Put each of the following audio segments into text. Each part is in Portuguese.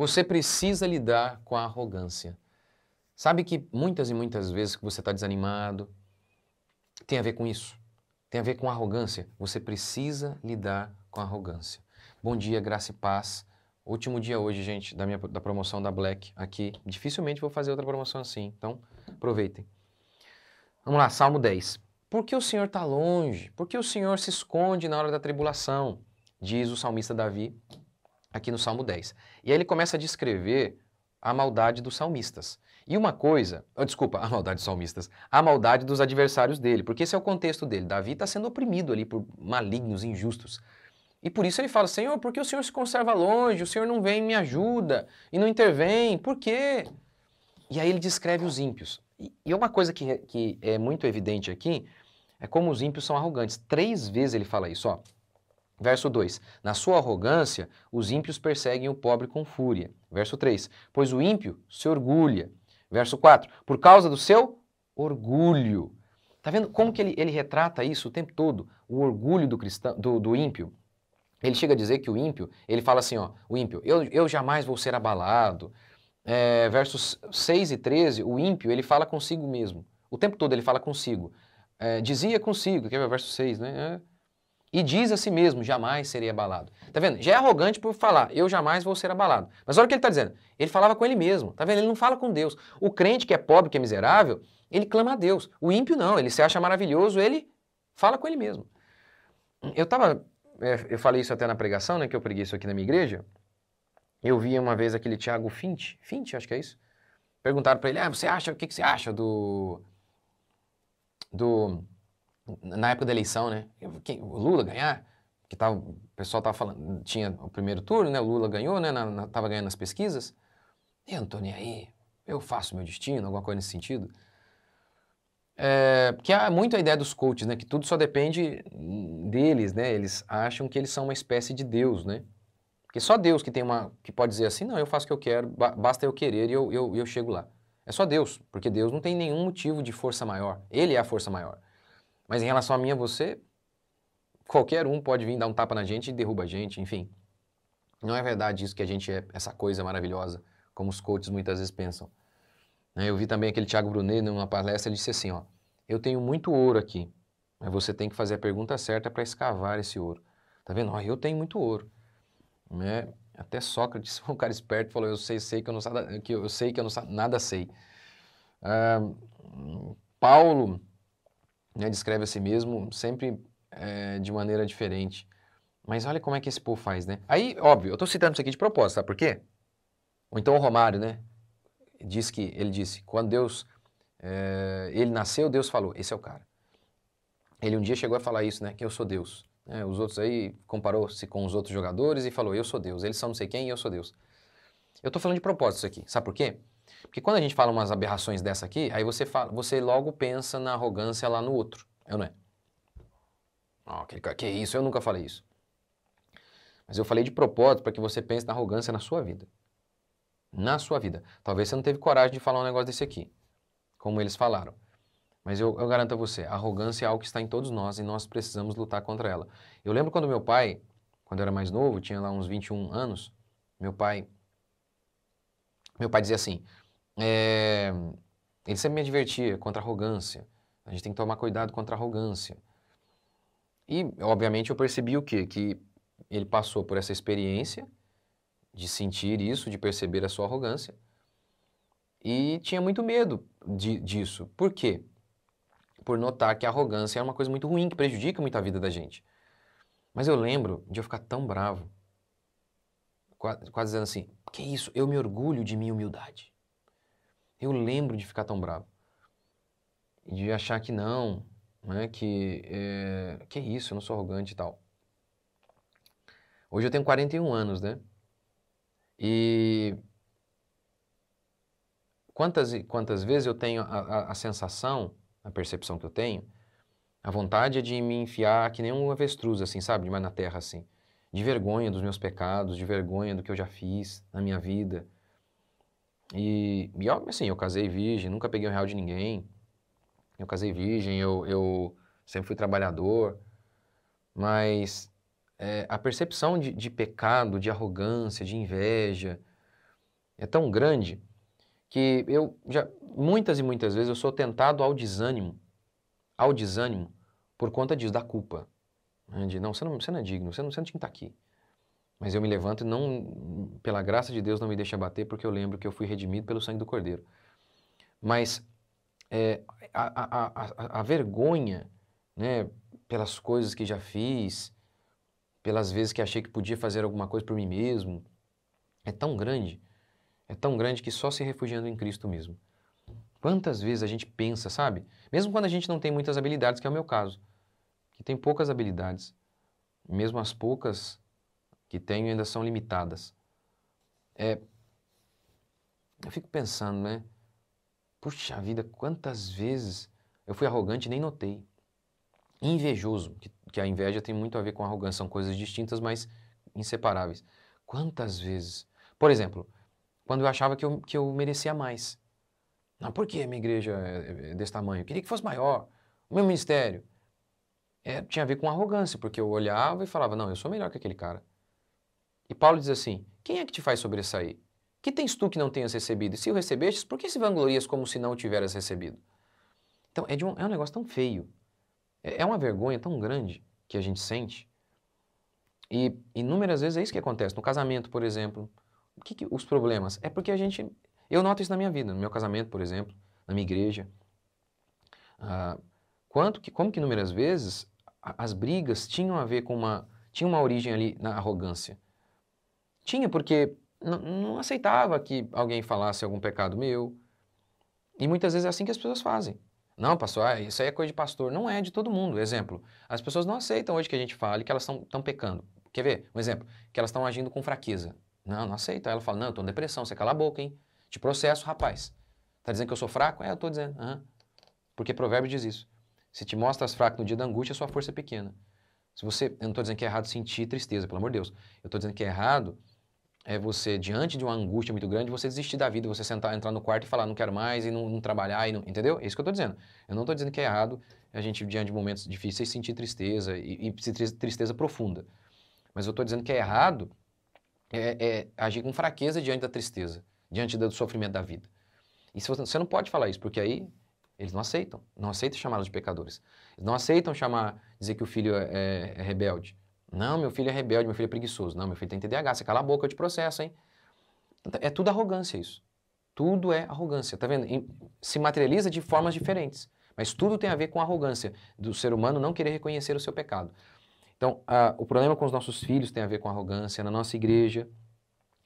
Você precisa lidar com a arrogância. Sabe que muitas e muitas vezes que você está desanimado, tem a ver com isso. Tem a ver com arrogância. Você precisa lidar com a arrogância. Bom dia, graça e paz. Último dia hoje, gente, da promoção da Black aqui. Dificilmente vou fazer outra promoção assim, então aproveitem. Vamos lá, Salmo 10. Por que o Senhor está longe? Por que o Senhor se esconde na hora da tribulação? Diz o salmista Davi aqui no Salmo 10. E aí ele começa a descrever a maldade dos salmistas. E uma coisa, desculpa, a maldade dos salmistas, a maldade dos adversários dele, porque esse é o contexto dele. Davi está sendo oprimido ali por malignos, injustos. E por isso ele fala, Senhor, por que o Senhor se conserva longe? O Senhor não vem e me ajuda e não intervém, por quê? E aí ele descreve os ímpios. E uma coisa que é muito evidente aqui é como os ímpios são arrogantes. 3 vezes ele fala isso, ó. Verso 2, na sua arrogância, os ímpios perseguem o pobre com fúria. Verso 3, pois o ímpio se orgulha. Verso 4, por causa do seu orgulho. Tá vendo como que ele retrata isso o tempo todo? O orgulho do cristão, do ímpio. Ele chega a dizer que o ímpio, ele fala assim, ó, o ímpio, eu jamais vou ser abalado. Versos 6 e 13, o ímpio, ele fala consigo mesmo. O tempo todo ele fala consigo. Dizia consigo, que é o verso 6, né? E diz a si mesmo, jamais serei abalado. Tá vendo? Já é arrogante por falar, eu jamais vou ser abalado. Mas olha o que ele está dizendo. Ele falava com ele mesmo, tá vendo? Ele não fala com Deus. O crente que é pobre, que é miserável, ele clama a Deus. O ímpio não, ele se acha maravilhoso, ele fala com ele mesmo. Eu falei isso até na pregação, né, que eu preguei isso aqui na minha igreja. Eu vi uma vez aquele Thiago Fint, acho que é isso. Perguntaram para ele, o que você acha na época da eleição, né? O Lula ganhar, que o pessoal tava falando, tinha o primeiro turno, né? O Lula ganhou, né? Tava ganhando nas pesquisas. Eu não tô nem aí, eu faço meu destino, alguma coisa nesse sentido. Que há muito a ideia dos coaches, né? Que tudo só depende deles, né? Eles acham que eles são uma espécie de Deus, né? Porque só Deus que pode dizer assim, não, eu faço o que eu quero, basta eu querer e eu chego lá. É só Deus, porque Deus não tem nenhum motivo de força maior. Ele é a força maior. Mas em relação a mim e a você, qualquer um pode vir dar um tapa na gente e derruba a gente, enfim. Não é verdade isso que a gente é essa coisa maravilhosa, como os coaches muitas vezes pensam. Eu vi também aquele Thiago Brunet numa palestra, ele disse assim, ó, eu tenho muito ouro aqui, mas você tem que fazer a pergunta certa para escavar esse ouro. Tá vendo? Eu tenho muito ouro. Né? Até Sócrates, um cara esperto, falou, eu sei que eu não nada sei. Paulo, né, descreve a si mesmo sempre de maneira diferente. Mas olha como é que esse povo faz, né? Aí, óbvio, eu estou citando isso aqui de propósito, sabe por quê? Ou então o Romário, né? Ele disse, quando ele nasceu, Deus falou, esse é o cara. Ele um dia chegou a falar isso, né? Que eu sou Deus. Os outros aí, comparou-se com os outros jogadores e falou, eu sou Deus. Eles são não sei quem e eu sou Deus. Eu estou falando de propósito isso aqui, sabe por quê? Porque quando a gente fala umas aberrações dessa aqui, aí você logo pensa na arrogância lá no outro, é ou não é? Que isso? Eu nunca falei isso. Mas eu falei de propósito para que você pense na arrogância na sua vida. Na sua vida. Talvez você não teve coragem de falar um negócio desse aqui, como eles falaram. Mas eu garanto a você, a arrogância é algo que está em todos nós e nós precisamos lutar contra ela. Eu lembro quando meu pai, quando eu era mais novo, tinha lá uns 21 anos, meu pai dizia assim, ele sempre me advertia contra a arrogância. A gente tem que tomar cuidado contra a arrogância. E, obviamente, eu percebi o quê? Que ele passou por essa experiência de sentir isso, de perceber a sua arrogância. E tinha muito medo disso. Por quê? Por notar que a arrogância é uma coisa muito ruim, que prejudica muito a vida da gente. Mas eu lembro de eu ficar tão bravo, quase dizendo assim, que isso? Eu me orgulho de minha humildade. Eu lembro de ficar tão bravo. E de achar que não, né, que isso, eu não sou arrogante e tal. Hoje eu tenho 41 anos, né? E quantas vezes eu tenho a sensação, a percepção que eu tenho, a vontade é de me enfiar que nem um avestruz, assim, sabe? Mas na terra, assim. De vergonha dos meus pecados, de vergonha do que eu já fiz na minha vida. E assim, eu casei virgem, nunca peguei um real de ninguém. Eu casei virgem, eu sempre fui trabalhador. Mas a percepção de pecado, de arrogância, de inveja, é tão grande que eu já, muitas e muitas vezes, eu sou tentado ao desânimo, por conta disso, da culpa. Né? De, não, você não é digno, você não tinha que estar aqui. Mas eu me levanto e não, pela graça de Deus, não me deixa abater, porque eu lembro que eu fui redimido pelo sangue do Cordeiro. Mas é, a vergonha, né, pelas coisas que já fiz, pelas vezes que achei que podia fazer alguma coisa por mim mesmo, é tão grande que só se refugiando em Cristo mesmo. Quantas vezes a gente pensa, sabe? Mesmo quando a gente não tem muitas habilidades, que é o meu caso, que tem poucas habilidades, mesmo as poucas que tenho ainda são limitadas. Eu fico pensando, né? Puxa vida, quantas vezes eu fui arrogante e nem notei. Invejoso, que a inveja tem muito a ver com a arrogância, são coisas distintas, mas inseparáveis. Quantas vezes? Por exemplo, quando eu achava que eu merecia mais. Não, por que a minha igreja é desse tamanho? Eu queria que fosse maior. O meu ministério. Tinha a ver com arrogância, porque eu olhava e falava, não, eu sou melhor que aquele cara. E Paulo diz assim, quem é que te faz sobressair? Que tens tu que não tenhas recebido? E se o recebestes, por que se vanglorias como se não o tiveras recebido? Então, é um negócio tão feio. É uma vergonha tão grande que a gente sente. E inúmeras vezes é isso que acontece. No casamento, por exemplo, os problemas? É porque eu noto isso na minha vida, no meu casamento, por exemplo, na minha igreja. Como que inúmeras vezes as brigas tinham a ver tinha uma origem ali na arrogância. Tinha porque não aceitava que alguém falasse algum pecado meu. E muitas vezes é assim que as pessoas fazem. Não, pastor, isso aí é coisa de pastor. Não é de todo mundo. Exemplo, as pessoas não aceitam hoje que a gente fale que elas estão pecando. Quer ver? Um exemplo, que elas estão agindo com fraqueza. Não aceita. Aí ela fala, não, eu estou em depressão, você cala a boca, hein? Te processo, rapaz. Tá dizendo que eu sou fraco? Eu estou dizendo. Porque provérbio diz isso. Se te mostras fraco no dia da angústia, sua força é pequena. Eu não estou dizendo que é errado sentir tristeza, pelo amor de Deus. Eu estou dizendo que é errado você, diante de uma angústia muito grande, você desistir da vida, você entrar no quarto e falar, não quero mais, e não trabalhar, entendeu? É isso que eu estou dizendo. Eu não estou dizendo que é errado a gente, diante de momentos difíceis, sentir tristeza, e tristeza profunda. Mas eu estou dizendo que é errado agir com fraqueza diante da tristeza, diante do sofrimento da vida. E você não pode falar isso, porque aí eles não aceitam chamá-los de pecadores. Eles não aceitam dizer que o filho é rebelde. Não, meu filho é rebelde, meu filho é preguiçoso. Não, meu filho tem TDAH, você cala a boca, eu te processo, hein? É tudo arrogância isso. Tudo é arrogância, tá vendo? Se materializa de formas diferentes, mas tudo tem a ver com a arrogância do ser humano não querer reconhecer o seu pecado. Então, o problema com os nossos filhos tem a ver com arrogância, na nossa igreja.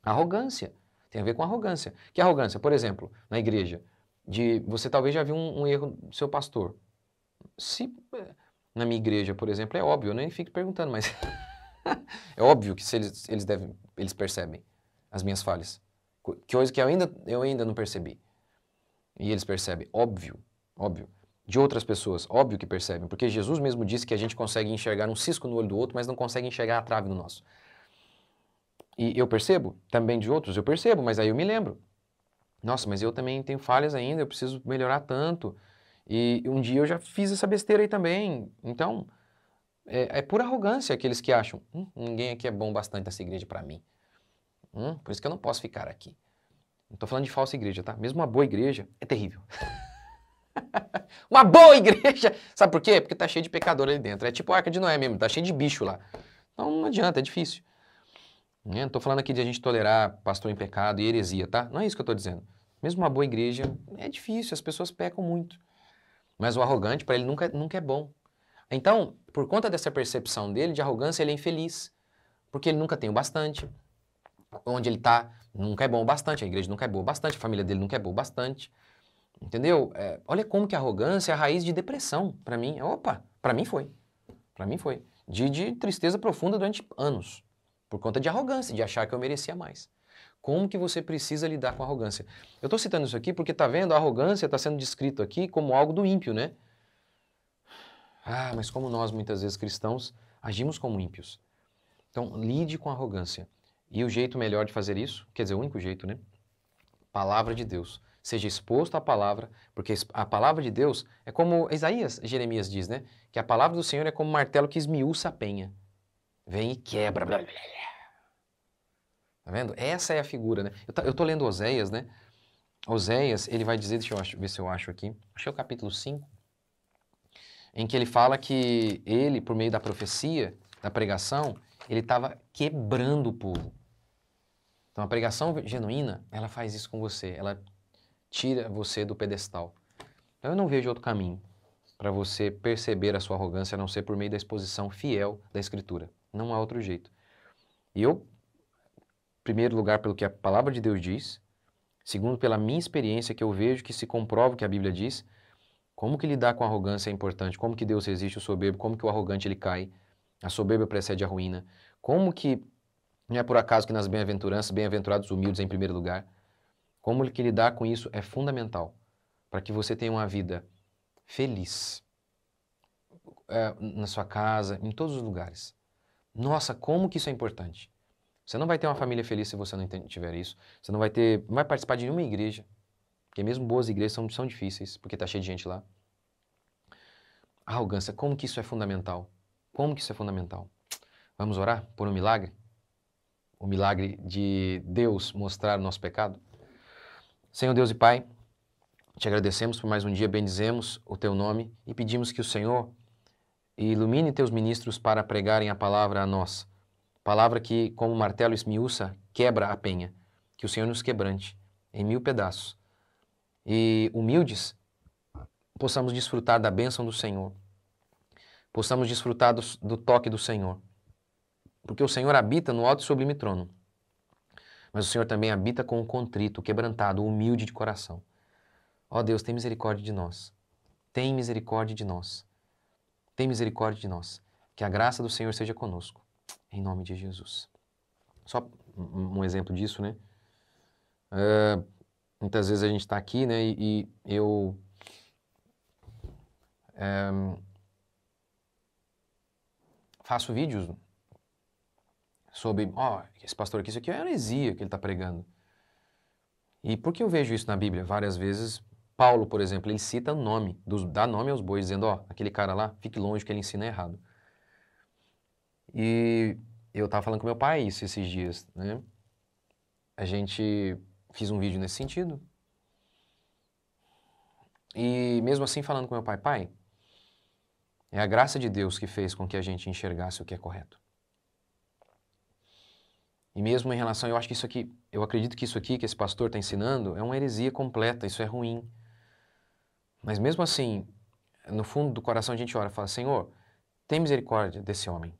Arrogância tem a ver com arrogância. Que arrogância? Por exemplo, na igreja, você talvez já viu um erro do seu pastor. Na minha igreja, por exemplo, é óbvio, eu nem fico perguntando, mas é óbvio que se eles percebem as minhas falhas. Coisa que eu ainda não percebi. E eles percebem, óbvio. De outras pessoas, óbvio que percebem, porque Jesus mesmo disse que a gente consegue enxergar um cisco no olho do outro, mas não consegue enxergar a trave no nosso. E eu percebo, também de outros, eu percebo, mas aí eu me lembro. Nossa, mas eu também tenho falhas ainda, eu preciso melhorar tanto. E um dia eu já fiz essa besteira aí também. Então, é pura arrogância aqueles que acham, ninguém aqui é bom bastante nessa igreja para mim. Por isso que eu não posso ficar aqui. Não estou falando de falsa igreja, tá? Mesmo uma boa igreja é terrível. Uma boa igreja! Sabe por quê? Porque tá cheio de pecador ali dentro. É tipo a Arca de Noé mesmo, tá cheio de bicho lá. Então não adianta, é difícil. Não estou falando aqui de a gente tolerar pastor em pecado e heresia, tá? Não é isso que eu estou dizendo. Mesmo uma boa igreja é difícil, as pessoas pecam muito. Mas o arrogante, para ele, nunca é bom. Então, por conta dessa percepção dele de arrogância, ele é infeliz. Porque ele nunca tem o bastante. Onde ele está, nunca é bom o bastante. A igreja nunca é boa o bastante. A família dele nunca é boa o bastante. Entendeu? Olha como que a arrogância é a raiz de depressão. Para mim, para mim foi. Para mim foi. De tristeza profunda durante anos. Por conta de arrogância, de achar que eu merecia mais. Como que você precisa lidar com a arrogância? Eu estou citando isso aqui porque, tá vendo, a arrogância está sendo descrito aqui como algo do ímpio, né? Mas como nós, muitas vezes, cristãos, agimos como ímpios. Então, lide com a arrogância. E o jeito melhor de fazer isso, quer dizer, o único jeito, né? Palavra de Deus. Seja exposto à palavra, porque a palavra de Deus é como Jeremias diz, né? Que a palavra do Senhor é como um martelo que esmiuça a penha. Vem e quebra. Blá, blá, blá. Tá vendo? Essa é a figura, né? Eu tô lendo Oséias, né? Oséias, ele vai dizer, deixa eu ver se eu acho aqui. Acho que é o capítulo 5, em que ele fala que ele, por meio da profecia, da pregação, ele estava quebrando o povo. Então a pregação genuína, ela faz isso com você, ela tira você do pedestal. Então eu não vejo outro caminho para você perceber a sua arrogância a não ser por meio da exposição fiel da Escritura. Não há outro jeito. E eu, em primeiro lugar, pelo que a palavra de Deus diz, segundo, pela minha experiência que eu vejo que se comprova o que a Bíblia diz, como que lidar com a arrogância é importante, como que Deus resiste ao soberbo, como que o arrogante ele cai, a soberba precede a ruína, como que não é por acaso que nas bem-aventuranças, bem-aventurados humildes em primeiro lugar, como que lidar com isso é fundamental para que você tenha uma vida feliz, na sua casa, em todos os lugares. Nossa, como que isso é importante. Você não vai ter uma família feliz se você não tiver isso. Você não vai participar de nenhuma igreja, porque mesmo boas igrejas são difíceis, porque está cheio de gente lá. Arrogância, como que isso é fundamental? Como que isso é fundamental? Vamos orar por um milagre? O milagre de Deus mostrar o nosso pecado? Senhor Deus e Pai, te agradecemos por mais um dia, bendizemos o Teu nome e pedimos que o Senhor ilumine Teus ministros para pregarem a palavra a nós. Palavra que, como martelo esmiuça, quebra a penha. Que o Senhor nos quebrante em 1000 pedaços. E humildes, possamos desfrutar da bênção do Senhor. Possamos desfrutar do toque do Senhor. Porque o Senhor habita no alto e sublime trono. Mas o Senhor também habita com o contrito, o quebrantado, o humilde de coração. Ó Deus, tem misericórdia de nós. Tem misericórdia de nós. Tem misericórdia de nós. Que a graça do Senhor seja conosco. Em nome de Jesus. Só um exemplo disso, né? Muitas vezes a gente está aqui, né? E eu faço vídeos sobre, esse pastor aqui, isso aqui é heresia que ele está pregando. E por que eu vejo isso na Bíblia? Várias vezes, Paulo, por exemplo, ele cita o nome, dá nome aos bois, dizendo, aquele cara lá, fique longe que ele ensina errado. E eu estava falando com meu pai isso esses dias, né? A gente fiz um vídeo nesse sentido. E mesmo assim falando com meu pai, pai, é a graça de Deus que fez com que a gente enxergasse o que é correto. E mesmo em relação, eu acho que isso aqui, eu acredito que isso aqui que esse pastor está ensinando é uma heresia completa, isso é ruim. Mas mesmo assim, no fundo do coração a gente ora e fala, Senhor, tem misericórdia desse homem.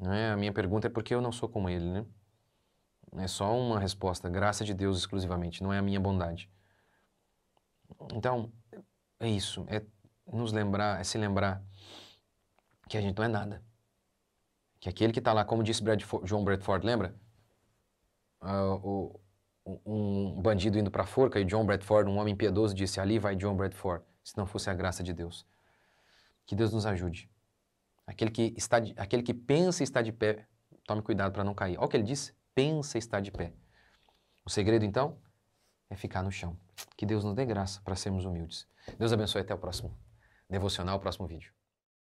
Não é? A minha pergunta é por que eu não sou como ele, né? É só uma resposta, graça de Deus exclusivamente, não é a minha bondade. Então, é isso, é nos lembrar, é se lembrar que a gente não é nada. Que aquele que está lá, como disse John Bradford, lembra? Um bandido indo para a forca e John Bradford, um homem piedoso, disse, ali vai John Bradford, se não fosse a graça de Deus. Que Deus nos ajude. Aquele que pensa estar de pé, tome cuidado para não cair. Olha o que ele disse, pensa estar de pé. O segredo, então, é ficar no chão. Que Deus nos dê graça para sermos humildes. Deus abençoe, até o próximo devocional, o próximo vídeo.